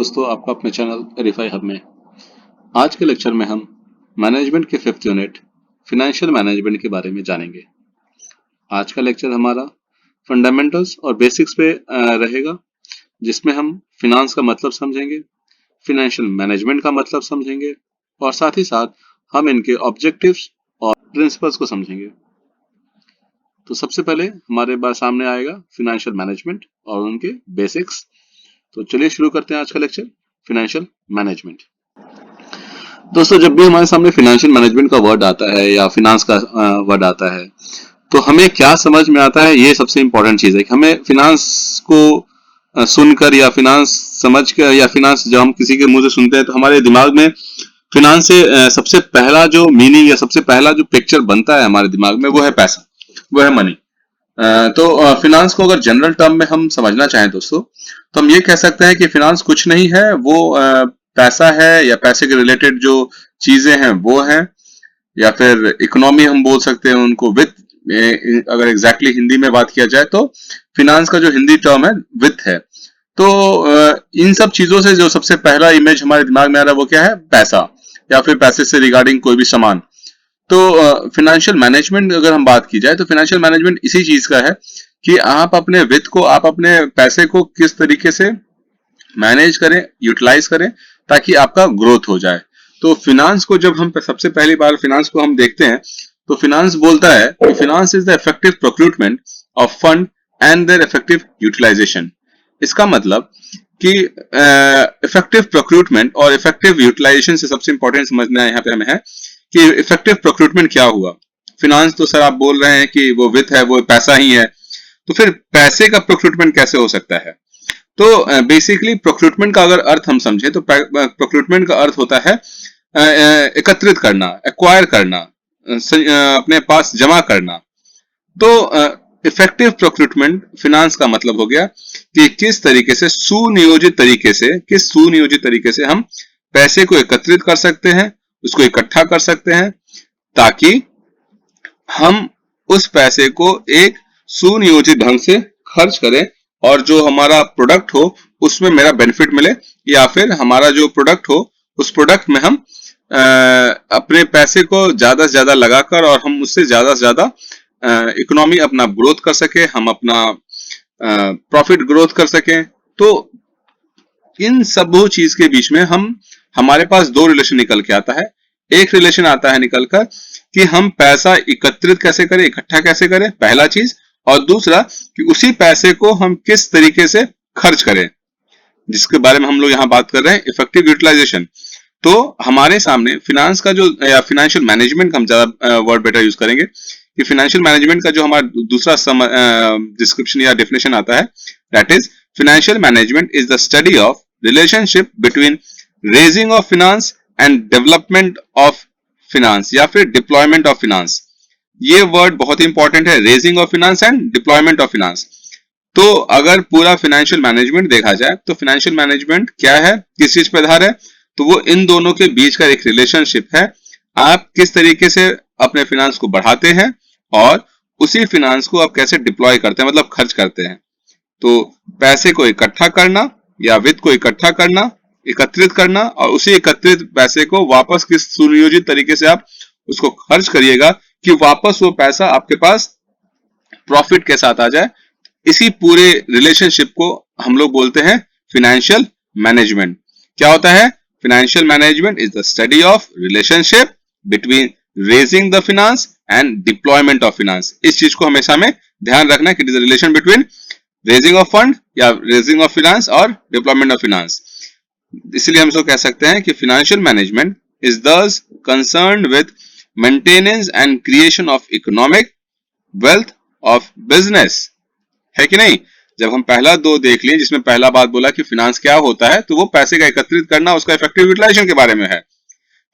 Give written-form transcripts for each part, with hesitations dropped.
दोस्तों, आपका अपने चैनल वेरीफाई हब में। आज के लेक्चर में हम मैनेजमेंट के 5th यूनिट फिनेंशियल मैनेजमेंट के बारे में जानेंगे। आज का लेक्चर हमारा फंडामेंटल्स और बेसिक्स पे रहेगा, जिसमें हम फिनांस का मतलब समझेंगे, फिनेंशियल मैनेजमेंट का मतलब समझेंगे और साथ ही साथ हम इनके ऑब्जेक्टिव्स और प्रिंसिपल्स को समझेंगे। तो सबसे पहले हमारे पास सामने आएगा फिनेंशियल मैनेजमेंट और उनके बेसिक्स। तो चलिए शुरू करते हैं आज का लेक्चर, फिनेंशियल मैनेजमेंट। दोस्तों, जब भी हमारे सामने फिनेंशियल मैनेजमेंट का वर्ड आता है या फिनांस का वर्ड आता है, तो हमें क्या समझ में आता है, ये सबसे इंपॉर्टेंट चीज है कि हमें फिनांस को सुनकर या फिनांस समझ कर या फिनांस जब हम किसी के मुंह से सुनते हैं तो हमारे दिमाग में फिनांस से सबसे पहला जो मीनिंग या सबसे पहला जो पिक्चर बनता है हमारे दिमाग में, वो है पैसा, वो है मनी। तो फिनांस को अगर जनरल टर्म में हम समझना चाहें दोस्तों, तो हम ये कह सकते हैं कि फिनांस कुछ नहीं है, वो पैसा है या पैसे के रिलेटेड जो चीजें हैं वो हैं, या फिर इकोनॉमी हम बोल सकते हैं उनको, वित्त। अगर एग्जैक्टली हिंदी में बात किया जाए तो फिनांस का जो हिंदी टर्म है वित्त है। तो इन सब चीजों से जो सबसे पहला इमेज हमारे दिमाग में आ रहा है वो क्या है? पैसा, या फिर पैसे से रिगार्डिंग कोई भी सामान। तो फिनेंशियल मैनेजमेंट अगर हम बात की जाए तो फिनेंशियल मैनेजमेंट इसी चीज का है कि आप अपने वित्त को, आप अपने पैसे को किस तरीके से मैनेज करें, यूटिलाइज करें, ताकि आपका ग्रोथ हो जाए। तो फिनांस को जब हम सबसे पहली बार फिनांस को हम देखते हैं तो फिनांस बोलता है कि finance is the effective procurement of fund and their effective utilization. इसका मतलब कि इफेक्टिव प्रोक्यूरमेंट और इफेक्टिव यूटिलाइजेशन से सबसे इंपॉर्टेंट समझना यहाँ पे हमें है कि इफेक्टिव प्रोक्यूरमेंट क्या हुआ। फिनांस तो सर आप बोल रहे हैं कि वो वित्त है, वो पैसा ही है, तो फिर पैसे का प्रोक्यूरमेंट कैसे हो सकता है? तो बेसिकली प्रोक्यूरमेंट का अगर अर्थ हम समझे तो प्रोक्यूरमेंट का अर्थ होता है एकत्रित करना, एक्वायर करना, अपने पास जमा करना। तो इफेक्टिव प्रोक्यूरमेंट फिनांस का मतलब हो गया कि किस तरीके से सुनियोजित तरीके से हम पैसे को एकत्रित कर सकते हैं, उसको इकट्ठा कर सकते हैं, ताकि हम उस पैसे को एक सुनियोजित ढंग से खर्च करें और जो हमारा प्रोडक्ट हो उसमें मेरा बेनिफिट मिले, या फिर हमारा जो प्रोडक्ट हो उस प्रोडक्ट में हम अपने पैसे को ज्यादा से ज्यादा लगाकर और हम उससे ज्यादा इकोनॉमी अपना ग्रोथ कर सके, हम अपना प्रॉफिट ग्रोथ कर सकें। तो इन सब चीज के बीच में हमारे पास दो रिलेशन निकल के आता है। एक रिलेशन आता है निकल कर कि हम पैसा एकत्रित कैसे करें, इकट्ठा कैसे करें, पहला चीज, और दूसरा कि उसी पैसे को हम किस तरीके से खर्च करें, जिसके बारे में हम लोग यहाँ बात कर रहे हैं, इफेक्टिव यूटिलाइजेशन। तो हमारे सामने फिनांस का जो, या फिनेंशियल मैनेजमेंट का हम ज्यादा वर्ड बेटर यूज करेंगे, कि फिनेंशियल मैनेजमेंट का जो हमारा दूसरा डिस्क्रिप्शन या डेफिनेशन आता है, that is financial management is the study of relationship between raising of finance and development of finance, या फिर डिप्लॉयमेंट ऑफ फिनांस। ये वर्ड बहुत इंपॉर्टेंट है, raising of finance and deployment of finance. तो अगर पूरा फिनेंशियल मैनेजमेंट देखा जाए तो फिनेंशियल मैनेजमेंट क्या है, किस चीज पर आधार है? तो वो इन दोनों के बीच का एक रिलेशनशिप है। आप किस तरीके से अपने फिनांस को बढ़ाते हैं और उसी फिनांस को आप कैसे डिप्लॉय करते हैं, मतलब खर्च करते हैं। तो पैसे को इकट्ठा करना या वित्त को इकट्ठा करना, एकत्रित करना, और उसी एकत्रित पैसे को वापस किस सुनियोजित तरीके से आप उसको खर्च करिएगा कि वापस वो पैसा आपके पास प्रॉफिट के साथ आ जाए। इसी पूरे रिलेशनशिप को हम लोग बोलते हैं फिनेंशियल मैनेजमेंट। क्या होता है? Financial management is the study of relationship between raising the finance and deployment of finance. इस चीज को हमेशा में ध्यान रखना कि it is the relation between raising of fund या रेजिंग ऑफ फिनांस और डिप्लॉयमेंट ऑफ फिनांस। इसलिए हम इसको कह सकते हैं कि फिनेंशियल मैनेजमेंट इज दस concerned with maintenance and creation of economic wealth of business, है कि नहीं? जब हम पहला दो देख लिए, जिसमें पहला बात बोला कि फिनांस क्या होता है, तो वो पैसे का एकत्रित करना, उसका इफेक्टिव यूटिलाइजेशन के बारे में है।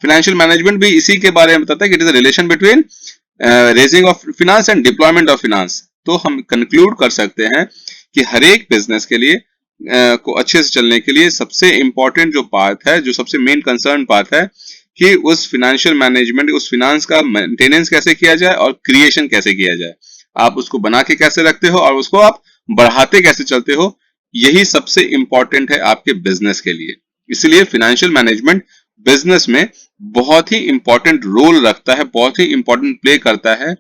फिनेंशियल मैनेजमेंट भी इसी के बारे में बताता है कि it is a relation between raising of finance and deployment of finance. तो हम कंक्लूड कर सकते हैं कि हर एक बिजनेस के लिए को अच्छे से चलने के लिए सबसे इंपॉर्टेंट जो पार्ट है, जो सबसे मेन कंसर्न पार्ट है, कि उस फिनेंशियल मैनेजमेंट, उस फिनांस का मेंटेनेंस कैसे किया जाए और क्रिएशन कैसे किया जाए। आप उसको बना के कैसे रखते हो और उसको आप बढ़ाते कैसे चलते हो, यही सबसे इंपॉर्टेंट है आपके बिजनेस के लिए। इसलिए फाइनेंशियल मैनेजमेंट बिजनेस में बहुत ही इंपॉर्टेंट रोल रखता है, बहुत ही इंपॉर्टेंट प्ले करता है,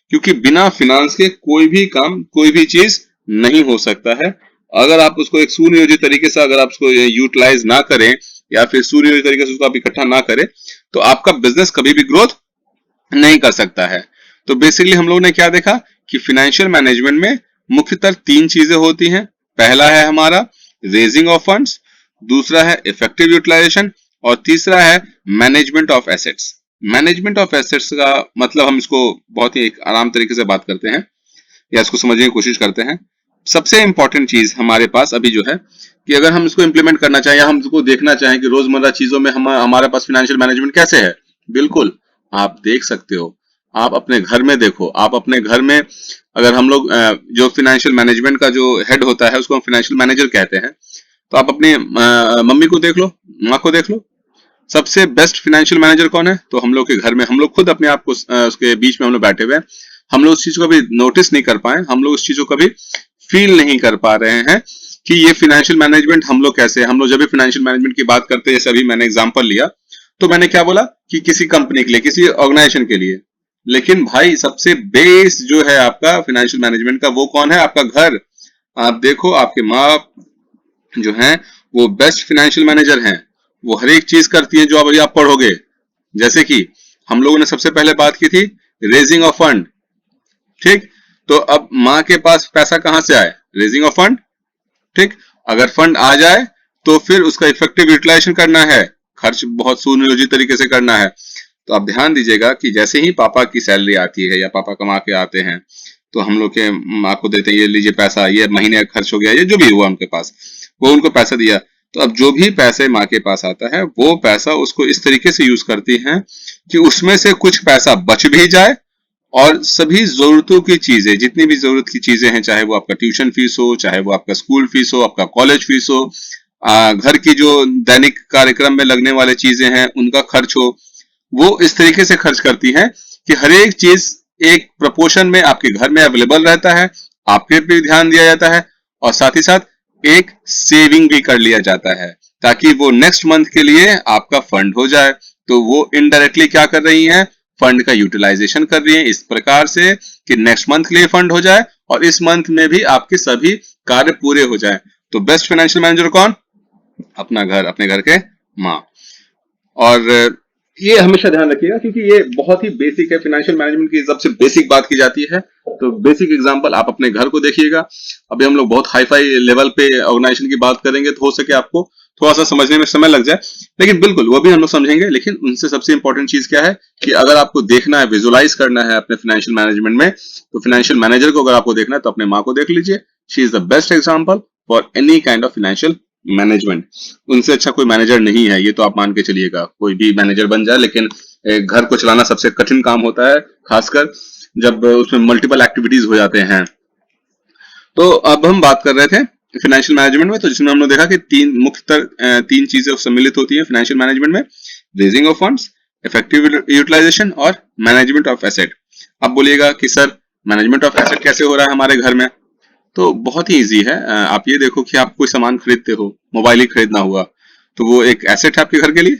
क्योंकि बिना फिनांस के कोई भी काम, कोई भी चीज नहीं हो सकता है। अगर आप उसको एक सुनियोजित तरीके से अगर आप उसको यूटिलाइज ना करें या फिर सुनियोजित तरीके से उसको आप इकट्ठा ना करें, तो आपका बिजनेस कभी भी ग्रोथ नहीं कर सकता है। तो बेसिकली हम लोगों ने क्या देखा कि फाइनेंशियल मैनेजमेंट में मुख्यतः तीन चीजें होती हैं। पहला है हमारा रेजिंग ऑफ फंड्स, दूसरा है इफेक्टिव यूटिलाइजेशन और तीसरा है management of assets. Management of assets का मतलब हम इसको बहुत ही एक आराम तरीके से बात करते हैं या इसको समझने की कोशिश करते हैं। सबसे इंपॉर्टेंट चीज हमारे पास अभी जो है कि अगर हम इसको इंप्लीमेंट करना चाहें या हम इसको देखना चाहें कि रोजमर्रा चीजों में हमारे पास फाइनेंशियल मैनेजमेंट कैसे है, बिल्कुल आप देख सकते हो। आप अपने घर में देखो, आप अपने घर में अगर हम लोग जो फाइनेंशियल मैनेजमेंट का जो हेड होता है उसको हम फाइनेंशियल मैनेजर कहते हैं। तो आप अपनी मम्मी को देख लो, माँ को देख लो, सबसे बेस्ट फाइनेंशियल मैनेजर कौन है? तो हम लोग के घर में हम लोग खुद अपने आप को उसके बीच में हम लोग बैठे हुए हैं, हम लोग उस चीज को कभी नोटिस नहीं कर पाए, हम लोग उस चीज को कभी फील नहीं कर पा रहे हैं कि ये फाइनेंशियल मैनेजमेंट हम लोग कैसे, हम लोग जब भी फाइनेंशियल मैनेजमेंट की बात करते हैं, जैसे अभी मैंने एग्जांपल लिया, तो मैंने क्या बोला कि किसी कंपनी के लिए, किसी ऑर्गेनाइजेशन के लिए। लेकिन भाई सबसे बेस जो है आपका फाइनेंशियल मैनेजमेंट का, वो कौन है? आपका घर। आप देखो आपके माँ जो हैं वो बेस्ट फाइनेंशियल मैनेजर हैं, वो हर एक चीज करती हैं जो अभी आप पढ़ोगे। जैसे कि हम लोगों ने सबसे पहले बात की थी रेजिंग ऑफ फंड, ठीक? तो अब माँ के पास पैसा कहां से आए? रेजिंग ऑफ फंड, ठीक? अगर फंड आ जाए तो फिर उसका इफेक्टिव यूटिलाइजेशन करना है, खर्च बहुत सुनियोजित तरीके से करना है। तो आप ध्यान दीजिएगा कि जैसे ही पापा की सैलरी आती है या पापा कमा के आते हैं, तो हम लोग के माँ को देते हैं, ये लीजिए पैसा, ये महीने का खर्च हो गया, ये जो भी हुआ उनके पास, वो उनको पैसा दिया। तो अब जो भी पैसे माँ के पास आता है, वो पैसा उसको इस तरीके से यूज करती हैं कि उसमें से कुछ पैसा बच भी जाए और सभी जरूरतों की चीजें, जितनी भी जरूरत की चीजें हैं, चाहे वो आपका ट्यूशन फीस हो, चाहे वो आपका स्कूल फीस हो, आपका कॉलेज फीस हो, घर की जो दैनिक कार्यक्रम में लगने वाले चीजें हैं उनका खर्च हो, वो इस तरीके से खर्च करती हैं कि हर एक चीज एक प्रपोर्शन में आपके घर में अवेलेबल रहता है, आपके पे ध्यान दिया जाता है और साथ ही साथ एक सेविंग भी कर लिया जाता है ताकि वो नेक्स्ट मंथ के लिए आपका फंड हो जाए। तो वो इनडायरेक्टली क्या कर रही हैं? फंड का यूटिलाइजेशन कर रही है इस प्रकार से कि नेक्स्ट मंथ के लिए फंड हो जाए और इस मंथ में भी आपके सभी कार्य पूरे हो जाए। तो बेस्ट फाइनेंशियल मैनेजर कौन? अपना घर, अपने घर के माँ। और ये हमेशा ध्यान रखिएगा क्योंकि ये बहुत ही बेसिक है, फाइनेंशियल मैनेजमेंट की सबसे बेसिक बात की जाती है। तो बेसिक एग्जांपल आप अपने घर को देखिएगा। अभी हम लोग बहुत हाई फाई लेवल पे ऑर्गेनाइजेशन की बात करेंगे तो हो सके आपको थोड़ा सा समझने में समय लग जाए, लेकिन बिल्कुल वो भी हम लोग समझेंगे। लेकिन उनसे सबसे इंपॉर्टेंट चीज क्या है कि अगर आपको देखना है, विजुअलाइज करना है अपने फाइनेंशियल मैनेजमेंट में, तो फाइनेंशियल मैनेजर को अगर आपको देखना है तो अपने माँ को देख लीजिए। She is the best example for any kind of financial management. उनसे अच्छा कोई मैनेजर नहीं है, ये तो आप मान के चलिएगा। कोई भी मैनेजर बन जाए, लेकिन एक घर को चलाना सबसे कठिन काम होता है, खासकर जब उसमें मल्टीपल एक्टिविटीज हो जाते हैं। तो अब हम बात कर रहे थे फाइनेंशियल मैनेजमेंट में, तो जिसमें हमने देखा कि तीन चीजें सम्मिलित होती हैं फाइनेंशियल मैनेजमेंट में: raising of funds, effective utilization और मैनेजमेंट ऑफ एसेट। अब बोलिएगा कि सर मैनेजमेंट ऑफ एसेट कैसे हो रहा है हमारे घर में? तो बहुत ही इजी है। आप ये देखो कि आप कोई सामान खरीदते हो, मोबाइल ही खरीदना हुआ, तो वो एक एसेट है आपके घर के लिए।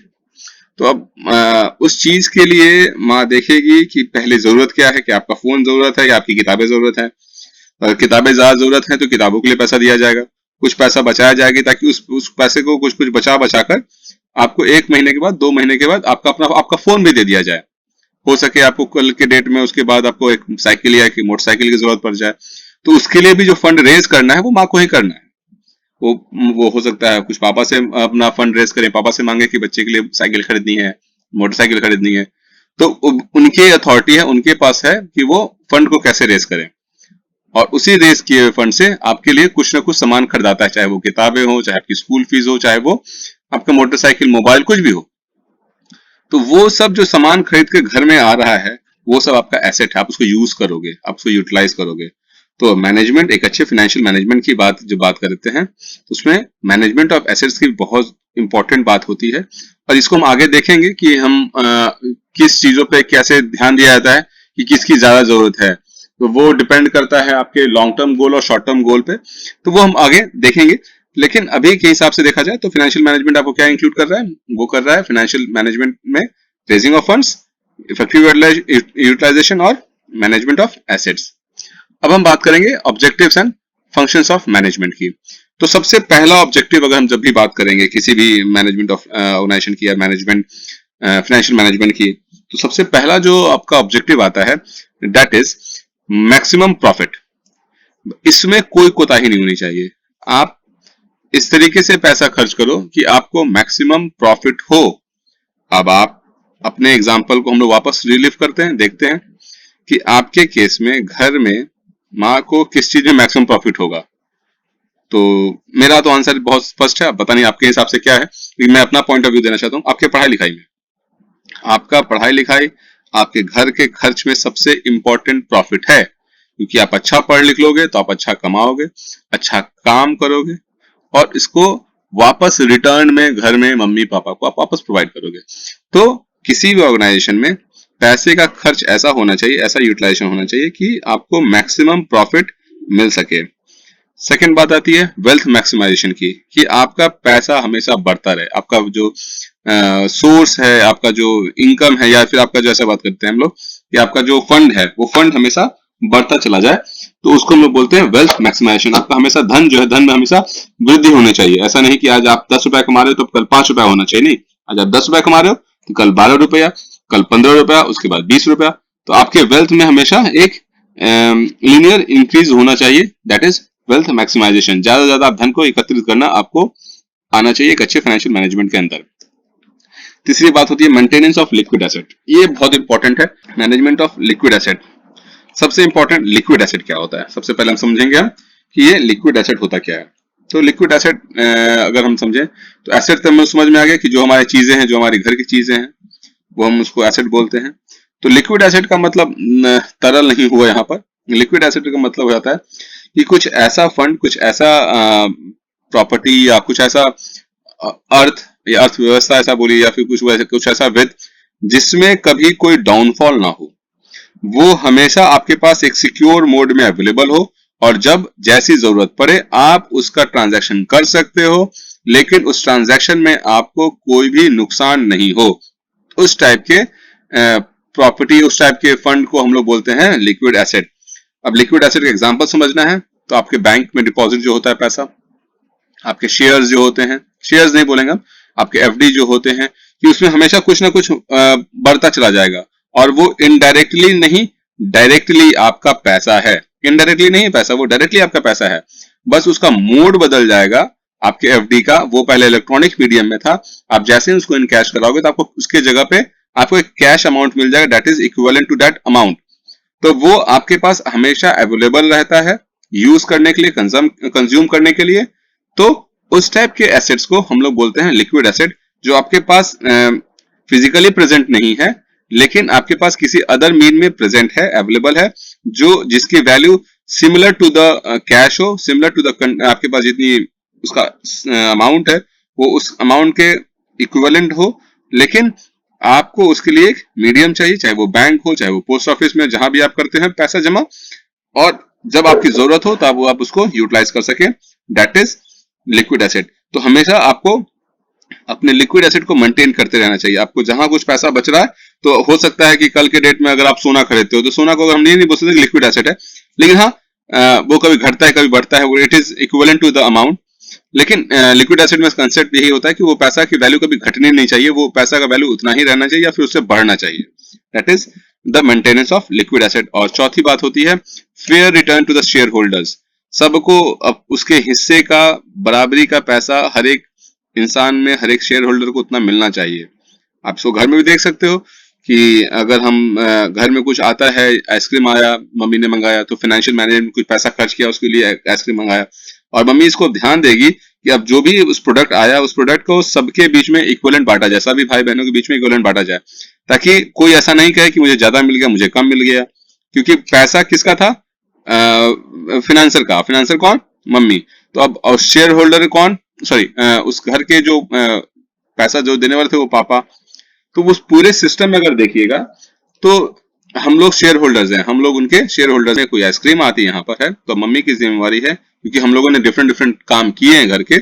तो अब उस चीज के लिए माँ देखेगी कि पहले जरूरत क्या है, कि आपका फोन जरूरत है या आपकी किताबें जरूरत है। अगर किताबें ज्यादा जरूरत है तो किताबों के लिए पैसा दिया जाएगा, कुछ पैसा बचाया जाएगा ताकि उस पैसे को कुछ कुछ बचा बचा कर आपको 1 महीने के बाद, 2 महीने के बाद आपका फोन भी दे दिया जाए। हो सके आपको कल के डेट में उसके बाद आपको एक साइकिल या एक मोटरसाइकिल की जरूरत पड़ जाए, तो उसके लिए भी जो फंड रेज करना है वो माँ को ही करना है। वो हो सकता है कुछ पापा से अपना फंड रेज करें, पापा से मांगे कि बच्चे के लिए साइकिल खरीदनी है, मोटरसाइकिल खरीदनी है, तो उनकी अथॉरिटी है, उनके पास है कि वो फंड को कैसे रेज करें। और उसी रेज किए फंड से आपके लिए कुछ ना कुछ सामान खरीदाता है, चाहे वो किताबें हो, चाहे आपकी स्कूल फीस हो, चाहे वो आपका मोटरसाइकिल, मोबाइल, कुछ भी हो। तो वो सब जो सामान खरीद के घर में आ रहा है, वो सब आपका एसेट है, आप उसको यूज करोगे, आप उसको यूटिलाइज करोगे। तो मैनेजमेंट, एक अच्छे फाइनेंशियल मैनेजमेंट की बात करते हैं, तो उसमें मैनेजमेंट ऑफ एसेट्स की बहुत इंपॉर्टेंट बात होती है। और इसको हम आगे देखेंगे कि हम किस चीजों पे कैसे ध्यान दिया जाता है, कि किसकी ज्यादा जरूरत है। तो वो डिपेंड करता है आपके लॉन्ग टर्म गोल और शॉर्ट टर्म गोल पे, तो वो हम आगे देखेंगे। लेकिन अभी के हिसाब से देखा जाए तो फाइनेंशियल मैनेजमेंट आपको क्या इंक्लूड कर रहा है, वो कर रहा है फाइनेंशियल मैनेजमेंट में raising of funds, effective utilization और मैनेजमेंट ऑफ एसेट्स। अब हम बात करेंगे objectives and functions of management की। तो सबसे पहला ऑब्जेक्टिव अगर हम जब भी बात करेंगे किसी भी मैनेजमेंट ऑफ ऑर्गेनाइजेशन की या मैनेजमेंट फाइनेंशियल मैनेजमेंट की, तो सबसे पहला जो आपका ऑब्जेक्टिव आता है दैट इज मैक्सिमम प्रॉफिट। इसमें कोई कोताही नहीं होनी चाहिए। आप इस तरीके से पैसा खर्च करो कि आपको मैक्सिमम प्रॉफिट हो। अब आप अपने एग्जाम्पल को हम लोग वापस रिलीव करते हैं, देखते हैं कि आपके केस में घर में माँ को किस चीज में मैक्सिमम प्रॉफिट होगा। तो मेरा तो आंसर बहुत स्पष्ट है, पता नहीं आपके हिसाब से क्या है, लेकिन मैं अपना पॉइंट ऑफ व्यू देना चाहता हूँ। आपके पढ़ाई लिखाई में, आपका पढ़ाई लिखाई आपके घर के खर्च में सबसे इंपॉर्टेंट प्रॉफिट है, क्योंकि आप अच्छा पढ़ लिख लोगे तो आप अच्छा कमाओगे, अच्छा काम करोगे और इसको वापस रिटर्न में घर में मम्मी पापा को आप वापस प्रोवाइड करोगे। तो किसी भी ऑर्गेनाइजेशन में पैसे का खर्च ऐसा होना चाहिए, ऐसा यूटिलाइजेशन होना चाहिए कि आपको मैक्सिमम प्रॉफिट मिल सके। सेकेंड बात आती है वेल्थ मैक्सिमाइजेशन की, कि आपका पैसा हमेशा बढ़ता रहे, आपका जो सोर्स है, आपका जो इनकम है, या फिर आपका जैसा बात करते हैं हम लोग कि आपका जो फंड है वो फंड हमेशा बढ़ता चला जाए, तो उसको हम लोग बोलते हैं वेल्थ मैक्सिमाइजेशन। आपका हमेशा धन जो है, धन में हमेशा वृद्धि होनी चाहिए। ऐसा नहीं कि आज आप 10 रुपए कमा रहे हो तो कल 5 रुपया होना चाहिए, नहीं। आज आप 10 रुपए कमा रहे हो तो कल 12 रुपया, कल 15 रुपया, उसके बाद 20 रुपया। तो आपके वेल्थ में हमेशा एक लीनियर इंक्रीज होना चाहिए, दैट इज वेल्थ मैक्सिमाइजेशन। ज्यादा से ज्यादा आप धन को एकत्रित करना आपको आना चाहिए एक अच्छे फाइनेंशियल मैनेजमेंट के अंदर। तीसरी बात होती है मेंटेनेंस ऑफ लिक्विड एसेट। ये बहुत इंपॉर्टेंट है, मैनेजमेंट ऑफ लिक्विड एसेट। सबसे इंपॉर्टेंट लिक्विड एसेट क्या होता है, सबसे पहले हम समझेंगे हम कि ये लिक्विड एसेट होता क्या है। तो लिक्विड एसेट अगर हम समझें तो एसेट तो हमें समझ में आ गया कि जो हमारी चीजें हैं, जो हमारे घर की चीजें हैं, वो हम उसको एसेट बोलते हैं। तो लिक्विड एसेट का मतलब तरल नहीं हुआ यहाँ पर। लिक्विड एसेट का मतलब हो जाता है कि कुछ ऐसा फंड, कुछ ऐसा प्रॉपर्टी या कुछ ऐसा अर्थ या अर्थव्यवस्था ऐसा बोली, या फिर कुछ ऐसा वित्त जिसमें कभी कोई डाउनफॉल ना हो, वो हमेशा आपके पास एक सिक्योर मोड में अवेलेबल हो और जब जैसी जरूरत पड़े आप उसका ट्रांजैक्शन कर सकते हो, लेकिन उस ट्रांजैक्शन में आपको कोई भी नुकसान नहीं हो। उस टाइप के प्रॉपर्टी, उस टाइप के फंड को हम लोग बोलते हैं लिक्विड एसेट। अब लिक्विड एसेट का एग्जांपल समझना है तो आपके बैंक में डिपॉजिट जो होता है पैसा, आपके शेयर्स जो होते हैं, शेयर्स नहीं बोलेंगे हम, आपके एफडी जो होते हैं, कि उसमें हमेशा कुछ ना कुछ बढ़ता चला जाएगा और वो इनडायरेक्टली नहीं डायरेक्टली आपका पैसा है। इनडायरेक्टली नहीं पैसा, वो डायरेक्टली आपका पैसा है, बस उसका मोड बदल जाएगा। आपके एफडी का वो पहले इलेक्ट्रॉनिक मीडियम में था, आप जैसे ही उसको इन कैश कराओगे तो आपको उसके जगह पे आपको एक कैश अमाउंट मिल जाएगा that is equivalent to that amount. तो वो आपके पास हमेशा अवेलेबल रहता है यूज करने के लिए, कंज्यूम करने के लिए। तो उस टाइप के एसेट्स को हम लोग बोलते हैं लिक्विड एसेट, जो आपके पास फिजिकली प्रेजेंट नहीं है लेकिन आपके पास किसी अदर मीन में प्रेजेंट है, अवेलेबल है, जो जिसकी value similar to the cash हो, सिमिलर टू द आपके पास जितनी उसका अमाउंट है वो उस अमाउंट के इक्विवेलेंट हो, लेकिन आपको उसके लिए एक मीडियम चाहिए, चाहे वो बैंक हो, चाहे वो पोस्ट ऑफिस में, जहां भी आप करते हैं पैसा जमा, और जब आपकी जरूरत हो तब आप उसको यूटिलाइज कर सके, दैट इज लिक्विड एसेट। तो हमेशा आपको अपने लिक्विड एसेट को मेंटेन करते रहना चाहिए। आपको जहां कुछ पैसा बच रहा है, तो हो सकता है कि कल के डेट में अगर आप सोना खरीदते हो तो सोना को हम नहीं बोल सकते लिक्विड एसेट है, लेकिन हाँ वो कभी घटता है कभी बढ़ता है, वो it is equivalent to the amount. लेकिन लिक्विड एसेट में कंसेप्ट यही होता है कि वो पैसा की वैल्यू कभी घटनी नहीं चाहिए, वो पैसा का वैल्यू उतना ही रहना चाहिए या फिर उससे बढ़ना चाहिए, that is the maintenance of liquid asset. और चौथी बात होती है fair return to the shareholders. सबको उसके हिस्से का, बराबरी का पैसा हर एक इंसान में, हर एक शेयर होल्डर को उतना मिलना चाहिए। आप इसको घर में भी देख सकते हो कि अगर हम घर में कुछ आता है, आइसक्रीम आया, मम्मी ने मंगाया, तो फाइनेंशियल मैनेजर ने कुछ पैसा खर्च किया उसके लिए आइसक्रीम मंगाया, और मम्मी इसको ध्यान देगी कि अब जो भी उस प्रोडक्ट आया उस प्रोडक्ट को सबके बीच में इक्विवेलेंट बांटा जाए, सभी भाई बहनों के बीच में इक्विवेलेंट बांटा जाए, ताकि कोई ऐसा नहीं कहे कि मुझे ज्यादा मिल गया, मुझे कम मिल गया। क्योंकि पैसा किसका था? फाइनेंसर का। फाइनेंसर कौन? मम्मी। तो अब और शेयर होल्डर कौन? सॉरी, उस घर के जो पैसा जो देने वाले थे वो पापा। तो उस पूरे सिस्टम में अगर देखिएगा तो हम लोग शेयर होल्डर्स हैं, हम लोग उनके शेयर होल्डर्स हैं। कोई आइसक्रीम आती है यहाँ पर है तो मम्मी की जिम्मेवारी है क्योंकि हम लोगों ने डिफरेंट डिफरेंट काम किए हैं घर के।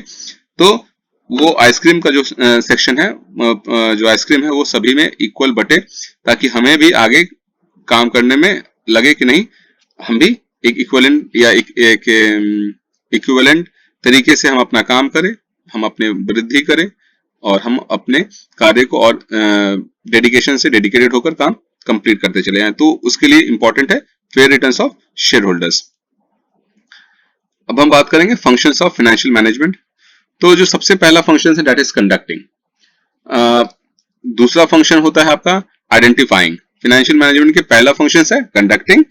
तो वो आइसक्रीम का जो सेक्शन है, जो आइसक्रीम है वो सभी में इक्वल बटे, ताकि हमें भी आगे काम करने में लगे कि नहीं, हम भी एक इक्विवेलेंट या एक इक्विवेलेंट तरीके से हम अपना काम करें, हम अपने वृद्धि करें और हम अपने कार्य को और डेडिकेशन से डेडिकेटेड होकर काम कंप्लीट करते चले जाएं। तो उसके लिए इंपॉर्टेंट है fair returns of share holders. अब हम बात करेंगे फंक्शंस ऑफ फाइनेंशियल मैनेजमेंट। तो जो सबसे पहला फंक्शन है दैट इज कंडक्टिंग। दूसरा फंक्शन होता है आपका आइडेंटिफाइंग। फाइनेंशियल मैनेजमेंट के पहला फंक्शन है कंडक्टिंग,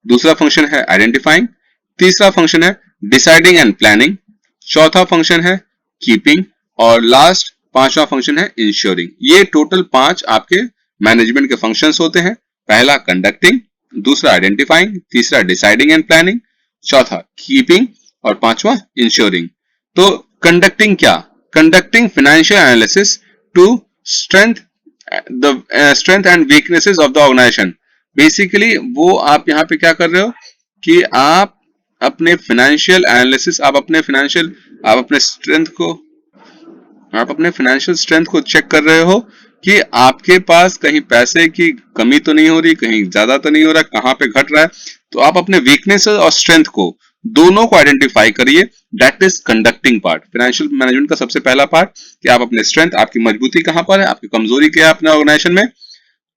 दूसरा फंक्शन है आइडेंटिफाइंग, तीसरा फंक्शन है डिसाइडिंग एंड प्लानिंग, चौथा फंक्शन है कीपिंग और लास्ट पांचवा फंक्शन है इंश्योरिंग। ये टोटल 5 आपके मैनेजमेंट के फंक्शंस होते हैं। पहला कंडक्टिंग, दूसरा आइडेंटिफाइंग, तीसरा डिसाइडिंग एंड प्लानिंग, चौथा कीपिंग और पांचवा इंश्योरिंग। तो कंडक्टिंग क्या? Conducting financial analysis to strength and weaknesses of the organization. Basically वो आप यहाँ पे क्या कर रहे हो कि आप अपने फाइनेंशियल एनालिसिस, आप अपने फाइनेंशियल स्ट्रेंथ को चेक कर रहे हो कि आपके पास कहीं पैसे की कमी तो नहीं हो रही, कहीं ज्यादा तो नहीं हो रहा, कहाँ पे घट रहा है। तो आप अपने वीकनेस और स्ट्रेंथ को दोनों को आइडेंटिफाई करिए। That is conducting part. Financial management का सबसे पहला पार्ट कि आप अपने स्ट्रेंथ, आपकी मजबूती कहां पर है, आपकी कमजोरी क्या है अपने ऑर्गेनाइजेशन में,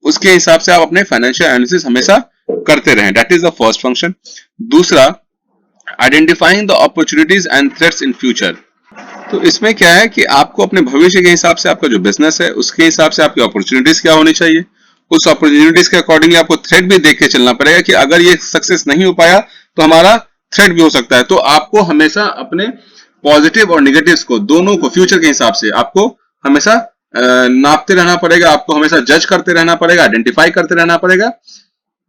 उसके हिसाब से आप अपने फाइनेंशियल एनालिसिस हमेशा करते रहें। That is the first function. दूसरा, identifying the opportunities and threats in future. तो इसमें क्या है कि आपको अपने भविष्य के हिसाब से, आपका जो बिजनेस है उसके हिसाब से आपकी अपॉर्चुनिटीज क्या होनी चाहिए, उस अपॉर्चुनिटीज के अकॉर्डिंगली आपको थ्रेट भी देख के चलना पड़ेगा कि अगर ये सक्सेस नहीं हो पाया तो हमारा थ्रेट भी हो सकता है। तो आपको हमेशा अपने पॉजिटिव और नेगेटिव्स को, दोनों को फ्यूचर के हिसाब से आपको हमेशा नापते रहना पड़ेगा, आपको हमेशा जज करते रहना पड़ेगा, आइडेंटिफाई करते रहना पड़ेगा।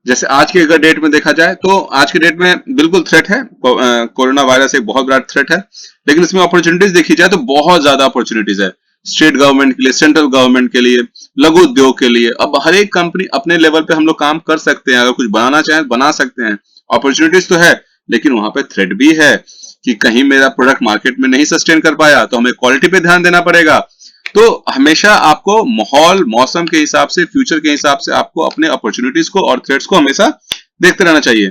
जैसे आज के अगर डेट में देखा जाए तो आज के डेट में बिल्कुल थ्रेट है, कोरोना वायरस एक बहुत बड़ा थ्रेट है, लेकिन इसमें अपॉर्चुनिटीज देखी जाए तो बहुत ज्यादा अपॉर्चुनिटीज है स्टेट गवर्नमेंट के लिए, सेंट्रल गवर्नमेंट के लिए, लघु उद्योग के लिए। अब हर एक कंपनी अपने लेवल पे हम लोग काम कर सकते हैं, अगर कुछ बनाना चाहें बना सकते हैं। अपॉर्चुनिटीज तो है, लेकिन वहां पे थ्रेट भी है कि कहीं मेरा प्रोडक्ट मार्केट में नहीं सस्टेन कर पाया तो हमें क्वालिटी पे ध्यान देना पड़ेगा। तो हमेशा आपको माहौल, मौसम के हिसाब से, फ्यूचर के हिसाब से आपको अपने अपॉर्चुनिटीज को और थ्रेट्स को हमेशा देखते रहना चाहिए।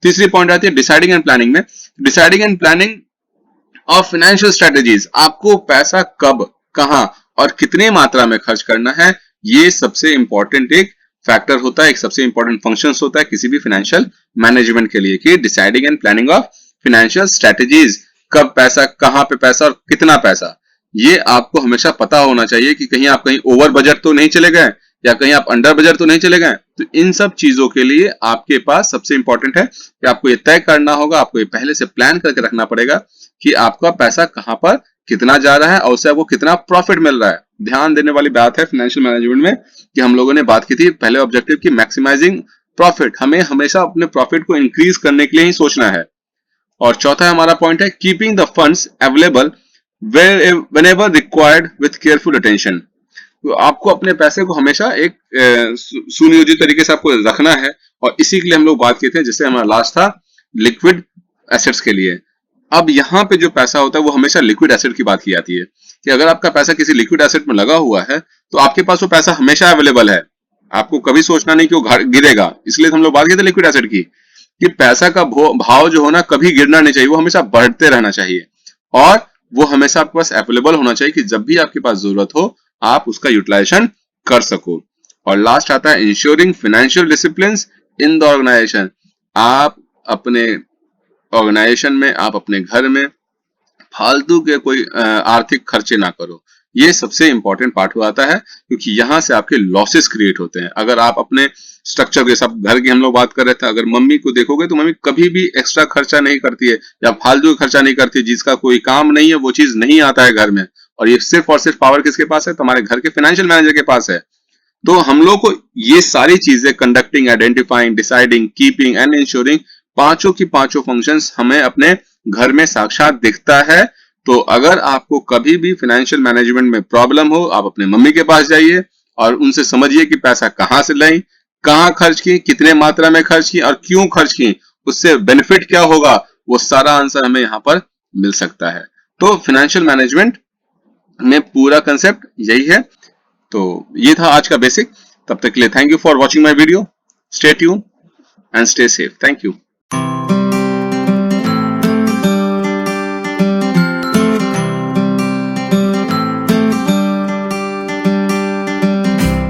तीसरी पॉइंट आती है डिसाइडिंग एंड प्लानिंग में। Deciding and planning of financial strategies. आपको पैसा कब, कहां और कितने मात्रा में खर्च करना है, ये सबसे इंपॉर्टेंट एक फैक्टर होता है, एक सबसे इंपॉर्टेंट फंक्शन होता है किसी भी फाइनेंशियल मैनेजमेंट के लिए, कि deciding and planning of financial strategies. कब पैसा, कहां पे पैसा और कितना पैसा, ये आपको हमेशा पता होना चाहिए कि कहीं आप कहीं ओवर बजट तो नहीं चले गए या कहीं आप अंडर बजट तो नहीं चले गए। तो इन सब चीजों के लिए आपके पास सबसे इंपॉर्टेंट है कि आपको ये तय करना होगा, आपको ये पहले से प्लान करके रखना पड़ेगा कि आपका पैसा कहां पर कितना जा रहा है और उससे आपको कितना प्रॉफिट मिल रहा है। ध्यान देने वाली बात है फाइनेंशियल मैनेजमेंट में कि हम लोगों ने बात की थी पहले ऑब्जेक्टिव की मैक्सिमाइजिंग प्रॉफिट। हमें हमेशा अपने प्रॉफिट को इंक्रीज करने के लिए ही सोचना है। और चौथा हमारा पॉइंट है keeping the funds available whenever required with careful attention। तो आपको अपने पैसे को हमेशा एक सुनियोजित तरीके से आपको रखना है, और इसी के लिए हम लोग बात किए थे, जिससे हमारा लास्ट था लिक्विड एसेट्स के लिए। अब यहाँ पे जो पैसा होता है वो हमेशा लिक्विड एसेट की बात की जाती है कि अगर आपका पैसा किसी लिक्विड एसेट में लगा हुआ है तो आपके पास वो पैसा हमेशा अवेलेबल है, आपको कभी सोचना नहीं कि वो गिरेगा। इसलिए हम लोग बात किए थे लिक्विड एसेट की कि पैसा का भाव जो होना कभी गिरना नहीं चाहिए, वो हमेशा बढ़ते रहना चाहिए और वो हमेशा आपके पास अवेलेबल होना चाहिए कि जब भी आपके पास जरूरत हो आप उसका यूटिलाइजेशन कर सको। और लास्ट आता है ensuring financial discipline in the organization. आप अपने ऑर्गेनाइजेशन में, आप अपने घर में फालतू के कोई आर्थिक खर्चे ना करो। ये सबसे इंपॉर्टेंट पार्ट हो जाता है क्योंकि यहां से आपके लॉसेस क्रिएट होते हैं। अगर आप अपने स्ट्रक्चर के साथ, घर की हम लोग बात कर रहे थे, अगर मम्मी को देखोगे तो मम्मी कभी भी एक्स्ट्रा खर्चा नहीं करती है या फालतू खर्चा नहीं करती, जिसका कोई काम नहीं है वो चीज नहीं आता है घर में, और ये सिर्फ और सिर्फ पावर किसके पास है, तुम्हारे घर के फाइनेंशियल मैनेजर के पास है। तो हम लोग को ये सारी चीजें conducting, identifying, deciding, keeping and ensuring, पांचों की पांचों फंक्शंस हमें अपने घर में साक्षात दिखता है। तो अगर आपको कभी भी फाइनेंशियल मैनेजमेंट में प्रॉब्लम हो, आप अपने मम्मी के पास जाइए और उनसे समझिए कि पैसा कहां से लाएं, कहां खर्च की, कितने मात्रा में खर्च की और क्यों खर्च की, उससे बेनिफिट क्या होगा, वो सारा आंसर हमें यहाँ पर मिल सकता है। तो फाइनेंशियल मैनेजमेंट में पूरा कंसेप्ट यही है। तो ये था आज का बेसिक। तब तक के लिए thank you for watching my video. Stay tune and stay safe. Thank you.